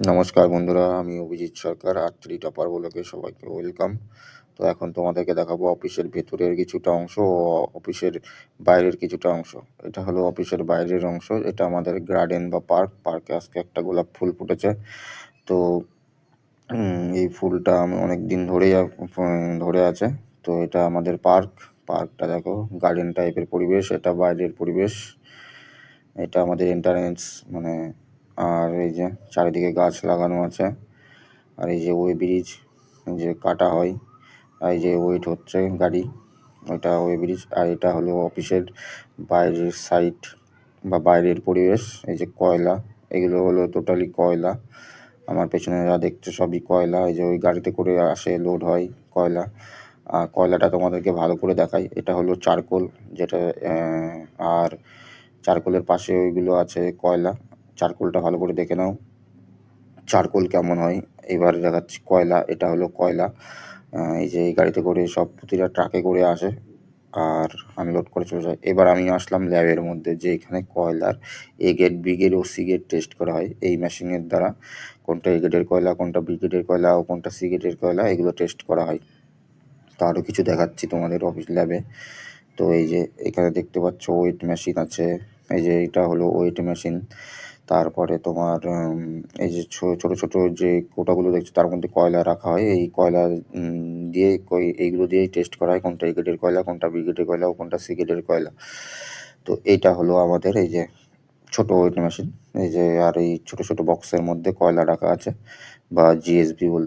নমস্কার বন্ধুরা, আমি অভিজিৎ সরকার। আর্চারি টপার ব্লগে সবাইকে ওয়েলকাম। তো এখন তোমাদেরকে দেখাবো অফিসের ভেতরের কিছুটা অংশ ও অফিসের বাইরের কিছুটা অংশ। এটা হলো অফিসের বাইরের অংশ। এটা আমাদের গার্ডেন বা পার্কে আজকে একটা গোলাপ ফুল ফুটেছে। তো এই ফুলটা আমি অনেক দিন ধরেই ধরে আছে। তো এটা আমাদের পার্কটা দেখো, গার্ডেন টাইপের পরিবেশ। এটা বাইরের পরিবেশ। এটা আমাদের এন্ট্রান্স, মানে আর এই যে চারিদিকে গাছ লাগানো আছে। আর এই যে ওয়ে ব্রিজ যে কাটা হয়, আর এই যে ওয়েট হচ্ছে গাড়ি, ওইটা ওয়ে ব্রিজ। আর এটা হলো অফিসের বাইরের সাইড বা বাইরের পরিবেশ। এই যে কয়লা, এগুলো হলো টোটালি কয়লা। আমার পেছনে যা দেখছো সবই কয়লা। এই যে ওই গাড়িতে করে আসে, লোড হয় কয়লা। আর কয়লাটা তোমাদেরকে ভালো করে দেখাই। এটা হলো চারকোল, যেটা আর চারকোলের পাশে ওইগুলো আছে কয়লা। চারকোলটা ভালো করে দেখে নাও চারকোল কেমন হয়। এবার দেখাচ্ছি কয়লা। এটা হলো কয়লা। এই যে এই গাড়িতে করে সব প্রতিটা ট্রাকে করে আসে আর আনলোড করে চলে যায়। এবার আমি আসলাম ল্যাবের মধ্যে, যে এখানে কয়লার এ গ্রেড, বি গ্রেড ও সি গ্রেড টেস্ট করা হয় এই মেশিনের দ্বারা। কোনটা এ গ্রেডের কয়লা, কোনটা বি গ্রেডের কয়লা ও কোনটা সি গ্রেডের কয়লা, এগুলো টেস্ট করা হয়। তো আরও কিছু দেখাচ্ছি তোমাদের অফিস ল্যাবে। তো এই যে এখানে দেখতে পাচ্ছ ওয়েট মেশিন আছে। এই যে এটা হলো ওয়েট মেশিন। তারপরে তোমার এই যে ছোটো ছোটো যে কোটাগুলো দেখছো, তার মধ্যে কয়লা রাখা হয়। এই কয়লা দিয়ে এইগুলো দিয়েই টেস্ট করা হয় কোনটা এ গ্রেডের কয়লা, কোনটা বি গ্রেডের কয়লা ও কোনটা সি গ্রেডের কয়লা। তো এইটা হলো আমাদের এই যে ছোটো ওয়েট মেশিন। এই যে আর এই ছোটো ছোটো বক্সের মধ্যে কয়লা রাখা আছে, বা জিএসবি বলতে